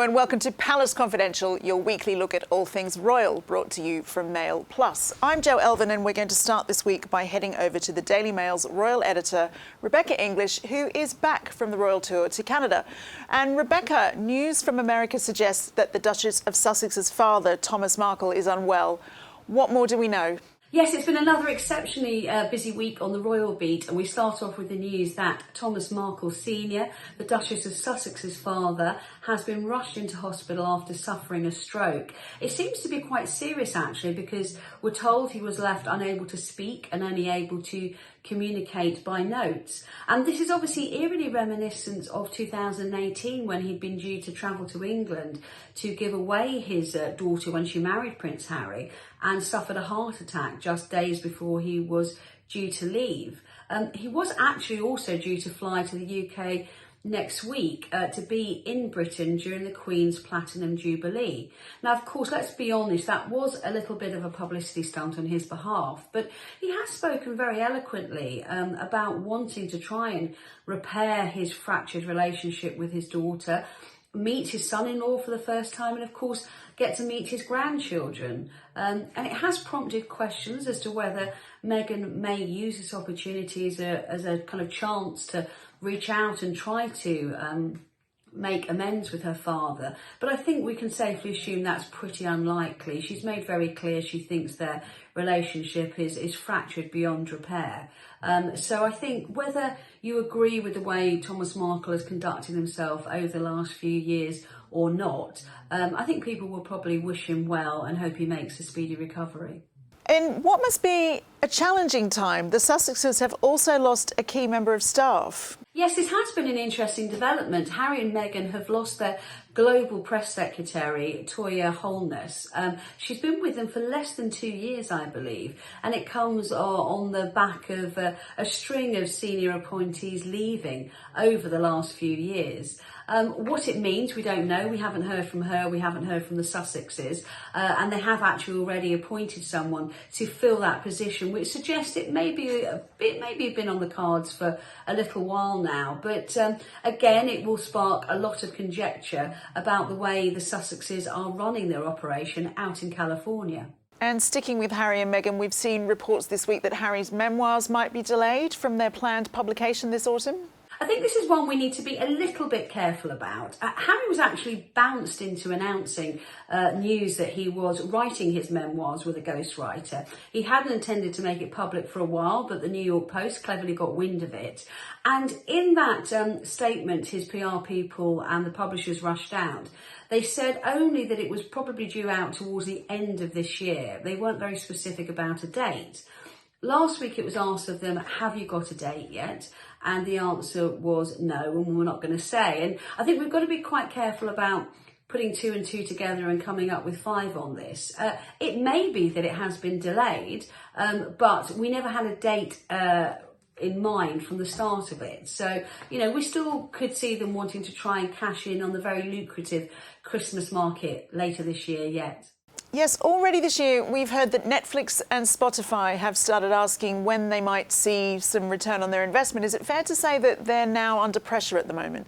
and welcome to Palace Confidential, your weekly look at all things royal, brought to you from Mail Plus. I'm Jo Elvin, and we're going to start this week by heading over to the Daily Mail's royal editor, Rebecca English, who is back from the royal tour to Canada. And Rebecca, news from America suggests that the Duchess of Sussex's father, Thomas Markle, is unwell. What more do we know? Yes, it's been another exceptionally busy week on the royal beat, and we start off with the news that Thomas Markle Sr., the Duchess of Sussex's father, has been rushed into hospital after suffering a stroke. It seems to be quite serious, actually, because we're told he was left unable to speak and only able to communicate by notes. And this is obviously eerily reminiscent of 2018, when he'd been due to travel to England to give away his daughter when she married Prince Harry, and suffered a heart attack just days before he was due to leave. He was actually also due to fly to the UK next week to be in Britain during the Queen's Platinum Jubilee. Now, of course, let's be honest, that was a little bit of a publicity stunt on his behalf, but he has spoken very eloquently about wanting to try and repair his fractured relationship with his daughter, meet his son-in-law for the first time, and of course get to meet his grandchildren. And it has prompted questions as to whether Meghan may use this opportunity as a kind of chance to reach out and try to make amends with her father. But I think we can safely assume that's pretty unlikely. She's made very clear she thinks their relationship is fractured beyond repair. So I think whether you agree with the way Thomas Markle has conducted himself over the last few years or not, I think people will probably wish him well and hope he makes a speedy recovery. In what must be a challenging time, the Sussexes have also lost a key member of staff. Yes, this has been an interesting development. Harry and Meghan have lost their global press secretary, Toya Holness. She's been with them for less than 2 years, I believe, and it comes on the back of a string of senior appointees leaving over the last few years. What it means, we don't know. We haven't heard from her, we haven't heard from the Sussexes, and they have actually already appointed someone to fill that position, which suggests it may be been on the cards for a little while now. But again, it will spark a lot of conjecture about the way the Sussexes are running their operation out in California. And sticking with Harry and Meghan, we've seen reports this week that Harry's memoirs might be delayed from their planned publication this autumn. I think this is one we need to be a little bit careful about. Harry was actually bounced into announcing news that he was writing his memoirs with a ghostwriter. He hadn't intended to make it public for a while, but the New York Post cleverly got wind of it. And in that statement, his PR people and the publishers rushed out. They said only that it was probably due out towards the end of this year. They weren't very specific about a date. Last week it was asked of them, have you got a date yet? And the answer was no, and we're not going to say. And I think we've got to be quite careful about putting 2 and 2 together and coming up with 5 on this. It may be that it has been delayed, but we never had a date in mind from the start of it. So, you know, we still could see them wanting to try and cash in on the very lucrative Christmas market later this year yet. Yes, already this year we've heard that Netflix and Spotify have started asking when they might see some return on their investment. Is it fair to say that they're now under pressure at the moment?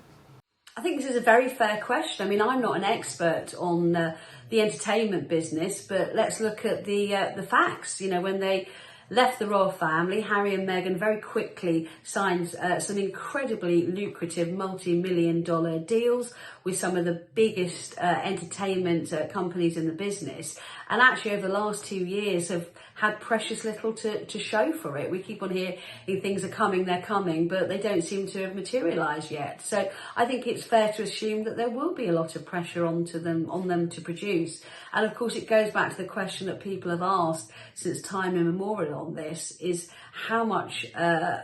I think this is a very fair question. I mean, I'm not an expert on the entertainment business, but let's look at the facts. You know, when they left the royal family, Harry and Meghan very quickly signed some incredibly lucrative multi-million-dollar deals with some of the biggest entertainment companies in the business. And actually over the last 2 years have had precious little to show for it. We keep on hearing things are coming, they're coming, but they don't seem to have materialised yet. So I think it's fair to assume that there will be a lot of pressure on them to produce. And of course it goes back to the question that people have asked since time immemorial on this, is how much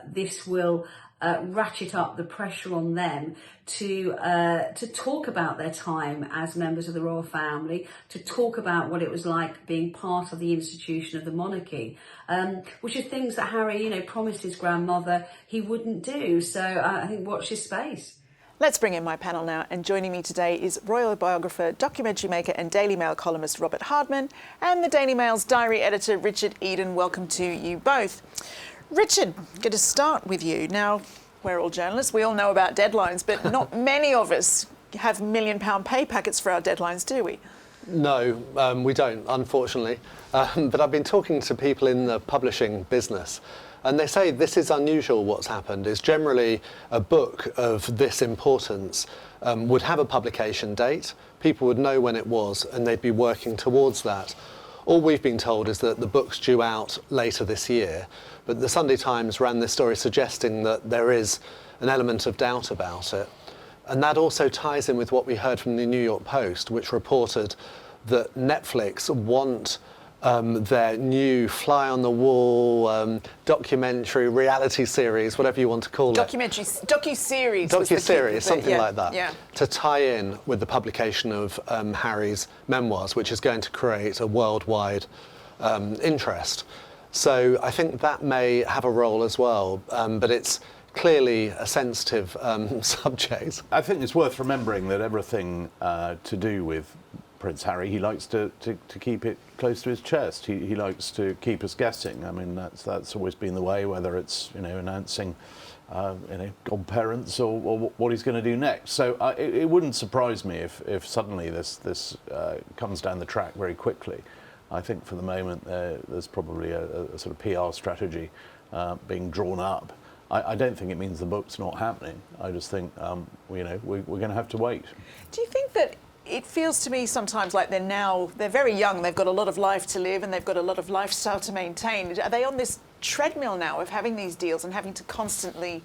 this will ratchet up the pressure on them to talk about their time as members of the royal family, to talk about what it was like being part of the institution of the monarchy, which are things that Harry, you know, promised his grandmother he wouldn't do. So I think watch this space. Let's bring in my panel now, and joining me today is royal biographer, documentary maker and Daily Mail columnist Robert Hardman and the Daily Mail's diary editor Richard Eden. Welcome to you both. Richard, I'm going to start with you. Now, we're all journalists, we all know about deadlines, but not many of us have £1 million pay packets for our deadlines, do we? No, we don't, unfortunately. But I've been talking to people in the publishing business, and they say this is unusual. What's happened is generally a book of this importance would have a publication date, people would know when it was, and they'd be working towards that. All we've been told is that the book's due out later this year, but the Sunday Times ran this story suggesting that there is an element of doubt about it. And that also ties in with what we heard from the New York Post, which reported that Netflix want their new fly-on-the-wall documentary, reality series, whatever you want to call it. Docu-series. Docu-series, something like that. Yeah. To tie in with the publication of Harry's memoirs, which is going to create a worldwide interest. So I think that may have a role as well, but it's clearly a sensitive subject. I think it's worth remembering that everything to do with Prince Harry, he likes to keep it close to his chest. He likes to keep us guessing. I mean, that's always been the way, whether it's announcing godparents or what he's going to do next. So it wouldn't surprise me if suddenly this comes down the track very quickly. I think for the moment there's probably a sort of PR strategy being drawn up. I don't think it means the book's not happening. I just think we're going to have to wait. Do you think that it feels to me sometimes like they're very young, they've got a lot of life to live and they've got a lot of lifestyle to maintain. Are they on this treadmill now of having these deals and having to constantly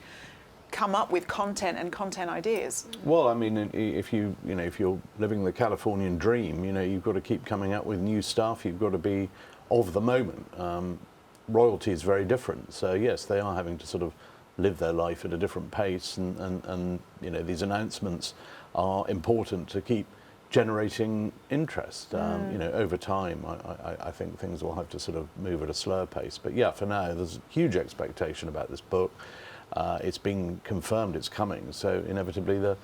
come up with content and content ideas? Well, I mean, if you're living the Californian dream, you've got to keep coming up with new stuff. You've got to be of the moment. Royalty is very different. So yes, they are having to sort of live their life at a different pace, and these announcements are important to keep generating interest. Over time, I think things will have to sort of move at a slower pace. But yeah, for now, there's huge expectation about this book. It's been confirmed it's coming, so inevitably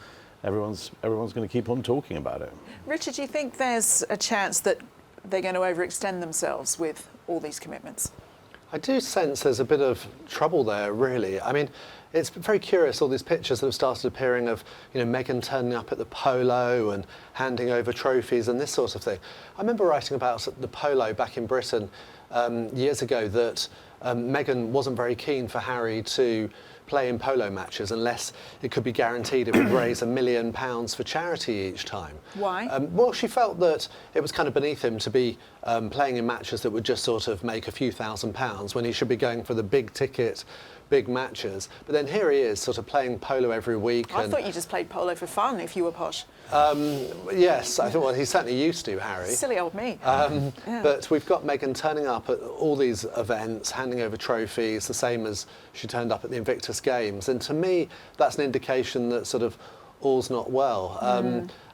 everyone's going to keep on talking about it. Richard, do you think there's a chance that they're going to overextend themselves with all these commitments? I do sense there's a bit of trouble there, really. I mean, it's very curious, all these pictures that have started appearing of, Meghan turning up at the polo and handing over trophies and this sort of thing. I remember writing about the polo back in Britain years ago that Meghan wasn't very keen for Harry to play in polo matches unless it could be guaranteed it would raise £1 million for charity each time. Why? Well, she felt that it was kind of beneath him to be playing in matches that would just sort of make a few £1,000s when he should be going for the big ticket, big matches. But then here he is sort of playing polo every week. I thought you just played polo for fun if you were posh. Yes, I thought, well, he certainly used to, Harry. Silly old me. Yeah. But we've got Meghan turning up at all these events, handing over trophies, the same as she turned up at the Invictus Games. And to me, that's an indication that sort of all's not well.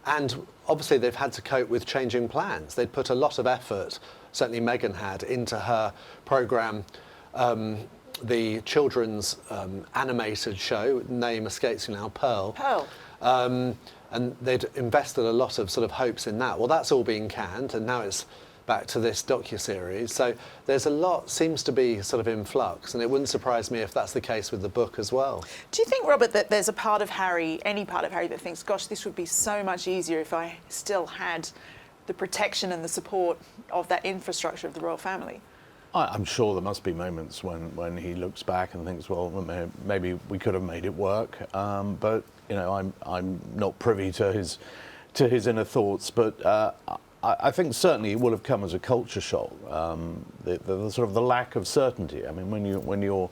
And obviously they've had to cope with changing plans. They'd put a lot of effort, certainly Meghan had, into her programme. The children's animated show, name escapes me now, Pearl. Pearl. And they'd invested a lot of sort of hopes in that. Well, that's all been canned, and now it's back to this docuseries. So there's a lot, seems to be sort of in flux, and it wouldn't surprise me if that's the case with the book as well. Do you think, Robert, that there's a part of Harry, any part of Harry, that thinks, gosh, this would be so much easier if I still had the protection and the support of that infrastructure of the royal family? I'm sure there must be moments when he looks back and thinks, well, maybe we could have made it work. But I'm not privy to his inner thoughts. But I think certainly it will have come as a culture shock. The sort of the lack of certainty. I mean, when you're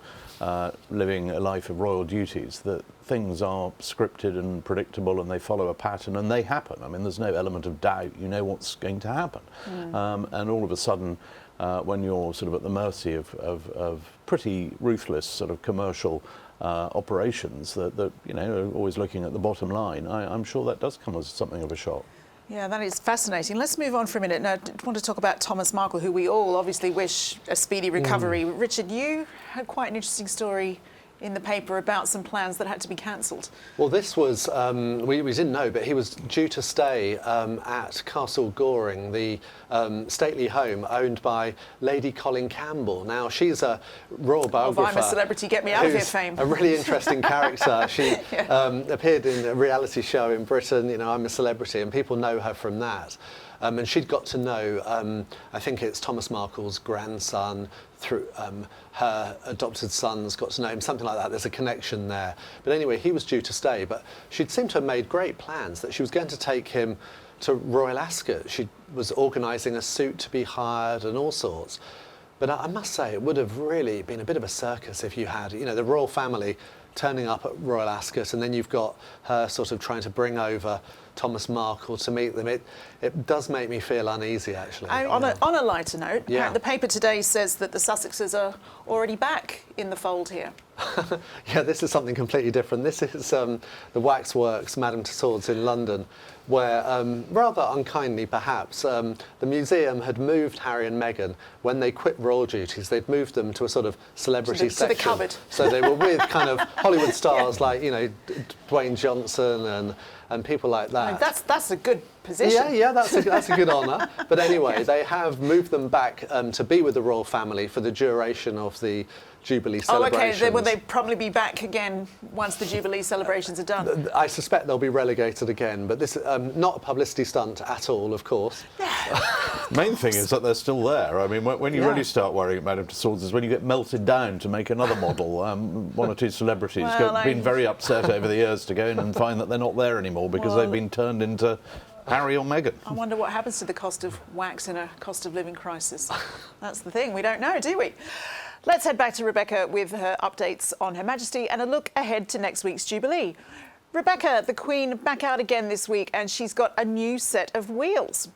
living a life of royal duties, that things are scripted and predictable and they follow a pattern and they happen. I mean, there's no element of doubt. You know what's going to happen, and all of a sudden. When you're sort of at the mercy of pretty ruthless sort of commercial operations that are always looking at the bottom line, I'm sure that does come as something of a shock. Yeah, that is fascinating. Let's move on for a minute. Now, I want to talk about Thomas Markle, who we all obviously wish a speedy recovery. Richard, you had quite an interesting story in the paper about some plans that had to be cancelled. Well, this was, we didn't know, but he was due to stay at Castle Goring, the stately home owned by Lady Colin Campbell. Now, she's a royal biographer. Oh, if I'm a celebrity, get me out of here fame. A really interesting character. She appeared in a reality show in Britain, you know, I'm a Celebrity, and people know her from that. And she'd got to know, I think it's Thomas Markle's grandson, through her adopted sons got to know him, something like that. There's a connection there. But anyway, he was due to stay, but she'd seemed to have made great plans that she was going to take him to Royal Ascot. She was organising a suit to be hired and all sorts. But I must say, it would have really been a bit of a circus if you had, you know, the royal family turning up at Royal Ascot, and then you've got her sort of trying to bring over Thomas Markle to meet them. It does make me feel uneasy, actually. And on a lighter note, Yeah. the paper today says that the Sussexes are already back in the fold here. Yeah, this is something completely different. This is the Waxworks, Madame Tussauds in London, where, rather unkindly perhaps, the museum had moved Harry and Meghan when they quit royal duties. They'd moved them to a sort of celebrity section. To the cupboard. So they were with kind of Hollywood stars like, you know, Dwayne Johnson and people like that. I mean, that's a good position. Yeah, that's a good honour. But anyway, they have moved them back to be with the royal family for the duration of the Jubilee celebrations. Oh, okay. Will they probably be back again once the Jubilee celebrations are done? I suspect they'll be relegated again, but this not a publicity stunt at all, of course. Main thing is that they're still there. I mean, when you really start worrying about Madame Tussauds is when you get melted down to make another model. One or two celebrities have been very upset over the years to go in and find that they're not there anymore because they've been turned into Harry or Meghan. I wonder what happens to the cost of wax in a cost of living crisis. That's the thing, we don't know, do we? Let's head back to Rebecca with her updates on Her Majesty and a look ahead to next week's Jubilee. Rebecca, the Queen, back out again this week, and she's got a new set of wheels.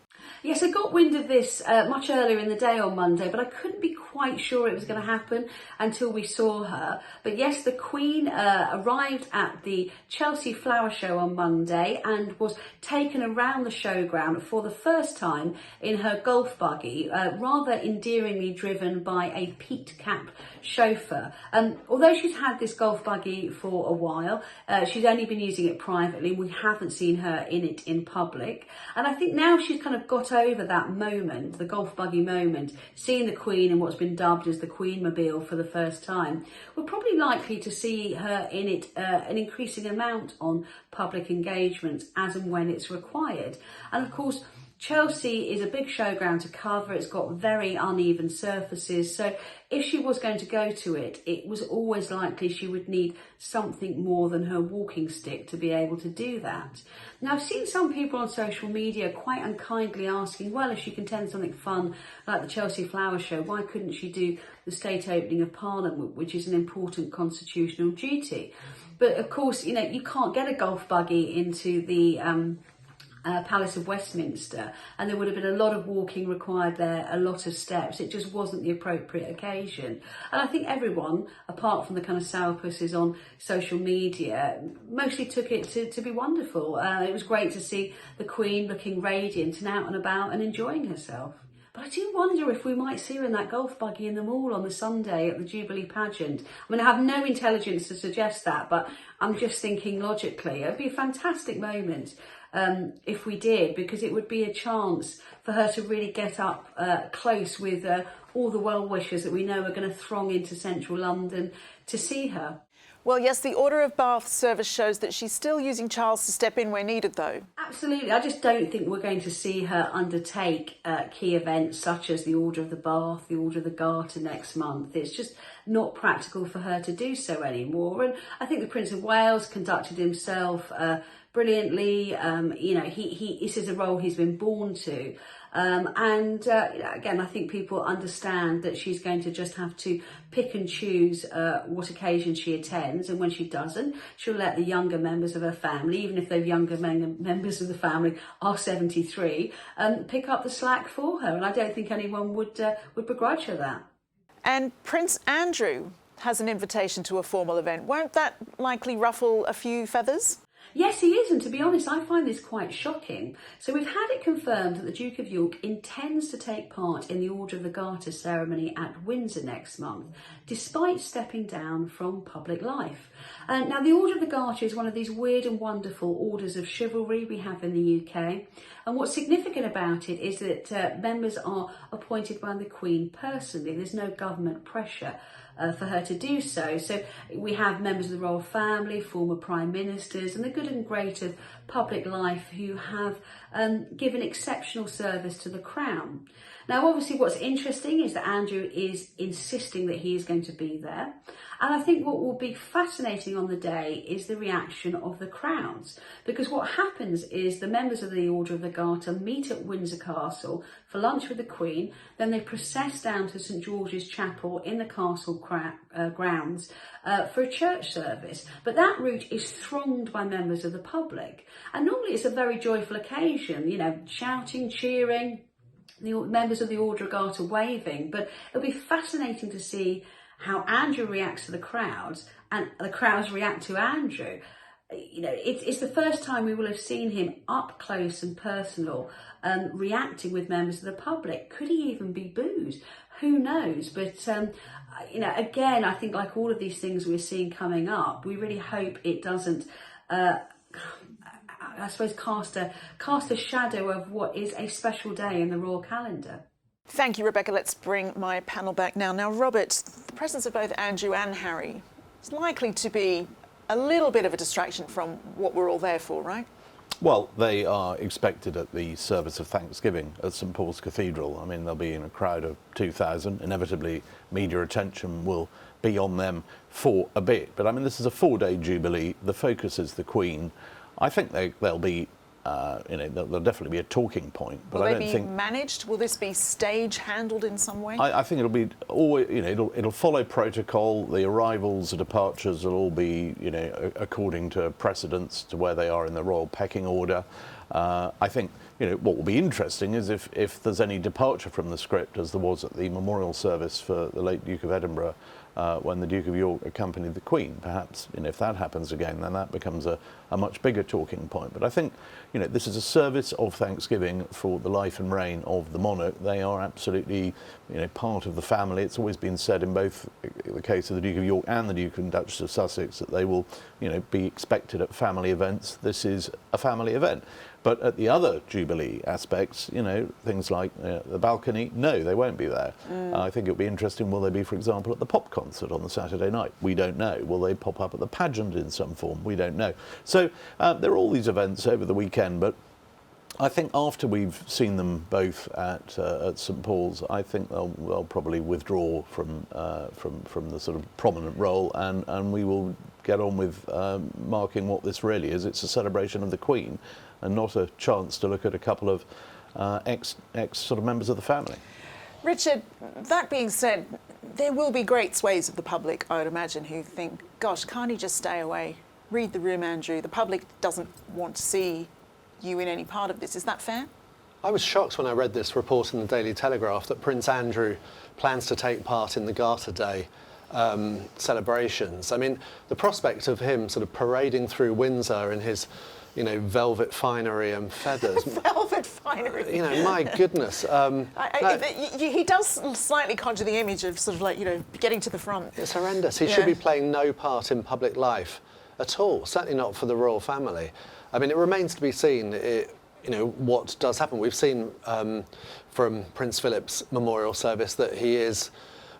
Yes, I got wind of this much earlier in the day on Monday, but I couldn't be quite sure it was going to happen until we saw her. But yes, the Queen arrived at the Chelsea Flower Show on Monday and was taken around the showground for the first time in her golf buggy, rather endearingly driven by a peaked cap chauffeur. Although she's had this golf buggy for a while, she's only been using it privately. We haven't seen her in it in public. And I think now she's kind of got over that moment, the golf buggy moment, seeing the Queen in what's been dubbed as the Queen-mobile for the first time. We're probably likely to see her in it an increasing amount on public engagements as and when it's required. And of course, Chelsea is a big showground to cover. It's got very uneven surfaces. So if she was going to go to it, it was always likely she would need something more than her walking stick to be able to do that. Now, I've seen some people on social media quite unkindly asking, well, if she can attend something fun like the Chelsea Flower Show, why couldn't she do the state opening of Parliament, which is an important constitutional duty? But of course, you know, you can't get a golf buggy into the Palace of Westminster, and there would have been a lot of walking required there, a lot of steps. It just wasn't the appropriate occasion. And I think everyone, apart from the kind of sourpusses on social media, mostly took it to be wonderful. It was great to see the Queen looking radiant and out and about and enjoying herself. But I do wonder if we might see her in that golf buggy in the mall on the Sunday at the Jubilee pageant. I mean, I have no intelligence to suggest that, but I'm just thinking logically. It would be a fantastic moment if we did, because it would be a chance for her to really get up close with all the well-wishers that we know are going to throng into central London to see her. Well, yes, the Order of Bath service shows that she's still using Charles to step in where needed, though. Absolutely. I just don't think we're going to see her undertake key events such as the Order of the Bath, the Order of the Garter next month. It's just not practical for her to do so anymore. And I think the Prince of Wales conducted himself brilliantly. You know, this is a role he's been born to. Again, I think people understand that she's going to just have to pick and choose what occasion she attends, and when she doesn't, she'll let the younger members of her family, even if those younger members of the family are 73, pick up the slack for her. And I don't think anyone would begrudge her that. And Prince Andrew has an invitation to a formal event. Won't that likely ruffle a few feathers? Yes, he is, and to be honest, I find this quite shocking. So we've had it confirmed that the Duke of York intends to take part in the Order of the Garter ceremony at Windsor next month, despite stepping down from public life. Now, the Order of the Garter is one of these weird and wonderful orders of chivalry we have in the UK. And what's significant about it is that members are appointed by the Queen personally. There's no government pressure for her to do so. So we have members of the royal family, former prime ministers, and the good and great of public life who have given exceptional service to the crown. Now, obviously, what's interesting is that Andrew is insisting that he is going to be there. And I think what will be fascinating on the day is the reaction of the crowds. Because what happens is the members of the Order of the Garter meet at Windsor Castle for lunch with the Queen. Then they process down to St George's Chapel in the castle grounds for a church service. But that route is thronged by members of the public. And normally it's a very joyful occasion, you know, shouting, cheering, the members of the Order of Garter waving. But it'll be fascinating to see how Andrew reacts to the crowds and the crowds react to Andrew. You know, it's the first time we will have seen him up close and personal, reacting with members of the public. Could he even be booed? Who knows? But, you know, again, I think like all of these things we're seeing coming up, we really hope it doesn't, I suppose, cast a shadow of what is a special day in the royal calendar. Thank you, Rebecca. Let's bring my panel back now. Now, Robert, the presence of both Andrew and Harry is likely to be a little bit of a distraction from what we're all there for, right? Well, they are expected at the service of Thanksgiving at St Paul's Cathedral. I mean, they'll be in a crowd of 2,000. Inevitably, media attention will be on them for a bit. But I mean, this is a 4-day Jubilee. The focus is the Queen. I think they'll be, you know, there'll definitely be a talking point. But will I they don't be think managed? Will this be stage handled in some way? I think it'll be always, you know, it'll follow protocol. The arrivals, the departures will all be, you know, according to precedence to where they are in the royal pecking order. I think, you know, what will be interesting is if there's any departure from the script, as there was at the memorial service for the late Duke of Edinburgh, when the Duke of York accompanied the Queen. Perhaps, you know, if that happens again, then that becomes a much bigger talking point. But I think, you know, this is a service of thanksgiving for the life and reign of the monarch. They are absolutely, you know, part of the family. It's always been said in both the case of the Duke of York and the Duke and Duchess of Sussex that they will, you know, be expected at family events. This is a family event. But at the other Jubilee aspects, you know, things like the balcony, no, they won't be there. I think it'll be interesting, will they be, for example, at the pop concert on the Saturday night? We don't know. Will they pop up at the pageant in some form? We don't know. So there are all these events over the weekend, but I think after we've seen them both at St Paul's, I think they'll probably withdraw from the sort of prominent role, and we will get on with marking what this really is. It's a celebration of the Queen, and not a chance to look at a couple of ex sort of members of the family. Richard, that being said, there will be great swathes of the public, I would imagine, who think, gosh, can't he just stay away? Read the room, Andrew. The public doesn't want to see you in any part of this. Is that fair? I was shocked when I read this report in the Daily Telegraph that Prince Andrew plans to take part in the Garter Day celebrations. I mean, the prospect of him sort of parading through Windsor in his, you know, velvet finery and feathers. Velvet finery. You know, my goodness. He does slightly conjure the image of sort of like, you know, getting to the front. It's horrendous. He should be playing no part in public life at all, certainly not for the royal family. I mean, it remains to be seen, you know, what does happen. We've seen from Prince Philip's memorial service that he is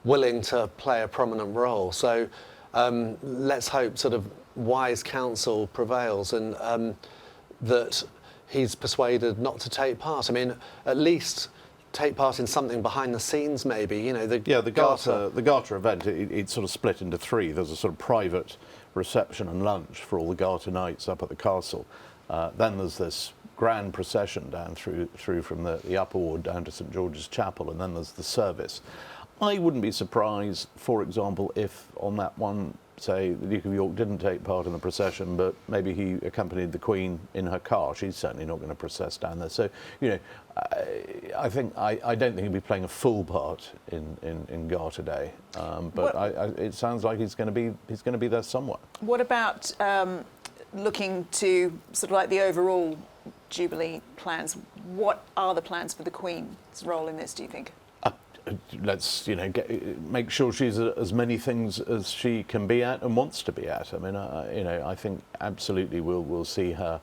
willing to play a prominent role. So let's hope sort of wise counsel prevails and that he's persuaded not to take part. I mean, at least take part in something behind the scenes, maybe. You know, the Garter event. It sort of split into three. There's a sort of private reception and lunch for all the Garter knights up at the castle. Then there's this grand procession down through from the upper ward down to St George's Chapel, and then there's the service. I wouldn't be surprised, for example, if on that one, say, the Duke of York didn't take part in the procession, but maybe he accompanied the Queen in her car. She's certainly not going to process down there. So, you know, I don't think he'll be playing a full part in Garter Day, but it sounds like he's going to be there somewhere. What about looking to sort of like the overall Jubilee plans, what are the plans for the Queen's role in this, do you think? Let's make sure she's as many things as she can be at and wants to be at. I mean, I think absolutely we'll see her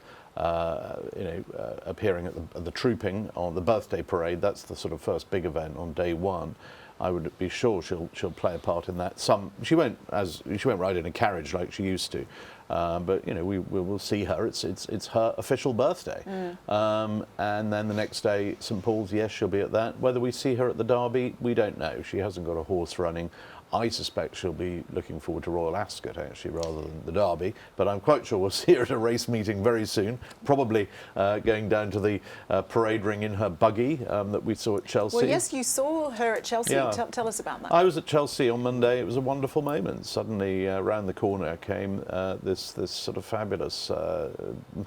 appearing at the trooping on the birthday parade. That's the sort of first big event on day one. I would be sure she'll play a part in that. She won't ride in a carriage like she used to, but we will see her. It's her official birthday, and then the next day, St Paul's. Yes, she'll be at that. Whether we see her at the Derby, we don't know. She hasn't got a horse running. I suspect she'll be looking forward to Royal Ascot, actually, rather than the Derby. But I'm quite sure we'll see her at a race meeting very soon, probably going down to the parade ring in her buggy that we saw at Chelsea. Well, yes, you saw her at Chelsea. Yeah. Tell us about that. I was at Chelsea on Monday. It was a wonderful moment. Suddenly, round the corner came this sort of fabulous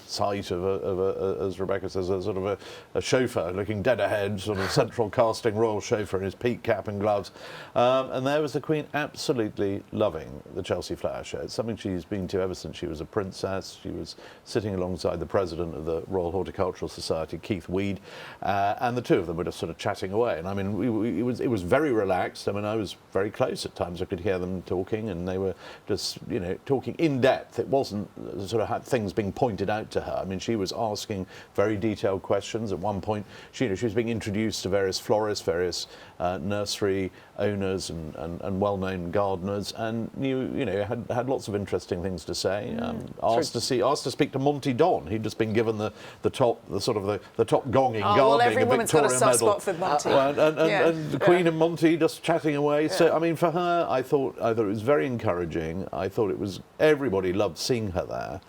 sight of as Rebecca says, a sort of a chauffeur looking dead ahead, sort of central casting royal chauffeur in his peak cap and gloves. And there was the Queen absolutely loving the Chelsea Flower Show. It's something she's been to ever since she was a princess. She was sitting alongside the president of the Royal Horticultural Society, Keith Weed, and the two of them were just sort of chatting away. And I mean, it was very relaxed. I mean, I was very close at times. I could hear them talking, and they were just talking in depth. It wasn't sort of had things being pointed out to her. I mean, she was asking very detailed questions. At one point, she was being introduced to various florists, various nursery owners and well-known gardeners, and had lots of interesting things to say. Asked to speak to Monty Don. He'd just been given the top gong in gardening. Well, every a woman's Victoria got a soft medal. spot for Monty. And the Queen and Monty just chatting away. Yeah. So I mean, for her, I thought it was very encouraging. I thought everybody loved seeing her there.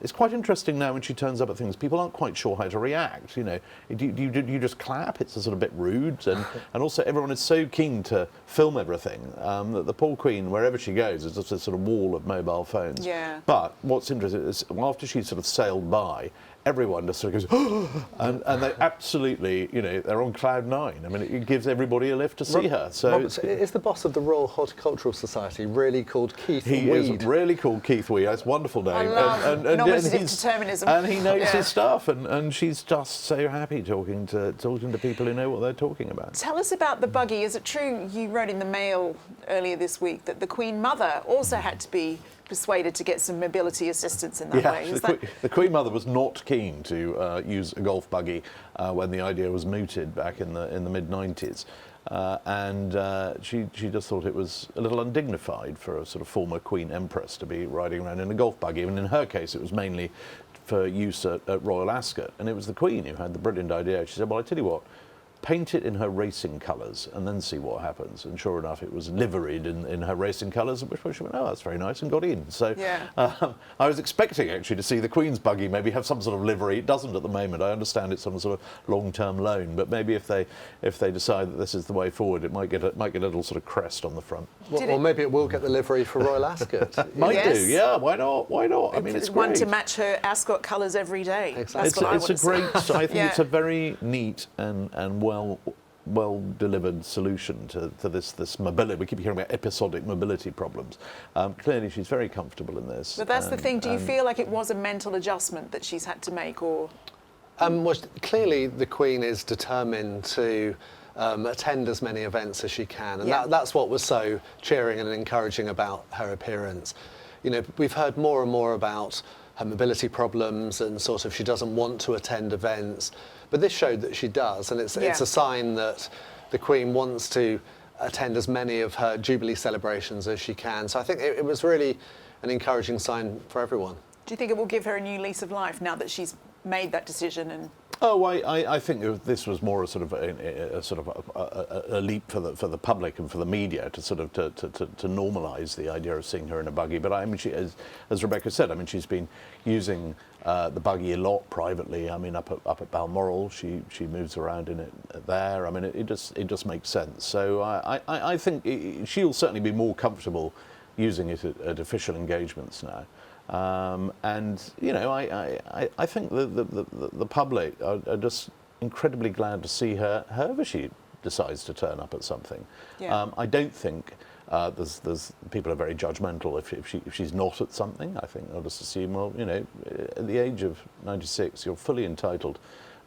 It's quite interesting now when she turns up at things. People aren't quite sure how to react. Do you just clap? It's a sort of bit rude, and also everyone is so keen to film everything that the poor Queen, wherever she goes, is just a sort of wall of mobile phones. Yeah. But what's interesting is after she sort of sailed by, everyone just sort of goes, and they absolutely, they're on cloud nine. I mean, it gives everybody a lift to see her. So Robert, is the boss of the Royal Horticultural Society really called Keith Weed? He is really called Keith Weed. That's a wonderful name. I love nominative determinism. And he knows his stuff, and she's just so happy talking to people who know what they're talking about. Tell us about the buggy. Is it true, you wrote in the Mail earlier this week, that the Queen Mother also had to be persuaded to get some mobility assistance in that way? The Queen Mother was not keen to use a golf buggy when the idea was mooted back in the mid-90s. And she just thought it was a little undignified for a sort of former Queen Empress to be riding around in a golf buggy. And in her case, it was mainly for use at Royal Ascot. And it was the Queen who had the brilliant idea. She said, well, I tell you what, paint it in her racing colours and then see what happens. And sure enough, it was liveried in her racing colours, at which point she went, oh, that's very nice, and got in. So I was expecting actually to see the Queen's buggy maybe have some sort of livery. It doesn't at the moment. I understand it's some sort of long-term loan, but maybe if they decide that this is the way forward, it might get a little sort of crest on the front. Or maybe it will get the livery for Royal Ascot. Might do, yeah. Why not? I mean, it's one great. to match her Ascot colours every day. Exactly. That's I think it's a very neat and well delivered solution to this mobility. We keep hearing about episodic mobility problems. Clearly, she's very comfortable in this. But that's the thing. Do you feel like it was a mental adjustment that she's had to make, or? Well, clearly, the Queen is determined to attend as many events as she can, and that's what was so cheering and encouraging about her appearance. We've heard more and more about her mobility problems and sort of she doesn't want to attend events, but this showed that she does, and it's a sign that the Queen wants to attend as many of her Jubilee celebrations as she can. So I think it was really an encouraging sign for everyone. Do you think it will give her a new lease of life now that she's made that decision? And Oh, I think this was more a sort of a leap for the public and for the media to sort of to normalise the idea of seeing her in a buggy. But I mean, she, as Rebecca said, I mean, she's been using the buggy a lot privately. I mean, up at Balmoral, she moves around in it there. I mean, it just makes sense. So I think she'll certainly be more comfortable using it at official engagements now. And I think the public are just incredibly glad to see her, however she decides to turn up at something. Yeah. I don't think There's people are very judgmental if she's not at something. I think they'll just assume, well, you know, at the age of 96, you're fully entitled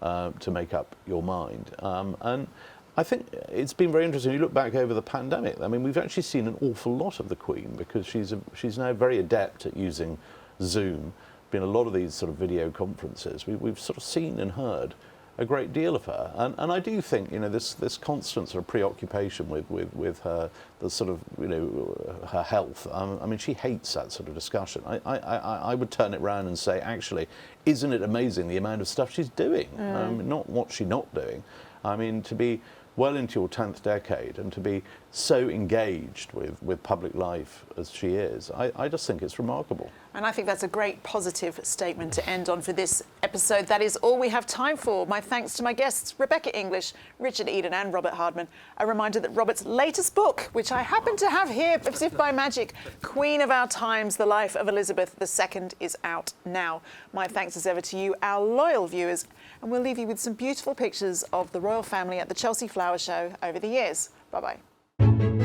to make up your mind. And I think it's been very interesting. You look back over the pandemic. I mean, we've actually seen an awful lot of the Queen because she's now very adept at using Zoom. Been a lot of these sort of video conferences. We've sort of seen and heard a great deal of her, and I do think, you know, this constant sort of preoccupation with her, the sort of, you know, her health. I mean, she hates that sort of discussion. I would turn it around and say, actually, isn't it amazing the amount of stuff she's doing? Not what she's not doing. I mean, to be well into your 10th decade and to be so engaged with public life as she is, I just think it's remarkable. And I think that's a great positive statement to end on for this episode. That is all we have time for. My thanks to my guests, Rebecca English, Richard Eden and Robert Hardman. A reminder that Robert's latest book, which I happen to have here as if by magic, Queen of Our Times, The Life of Elizabeth II, is out now. My thanks as ever to you, our loyal viewers, and we'll leave you with some beautiful pictures of the royal family at the Chelsea Flower Show over the years. Bye-bye.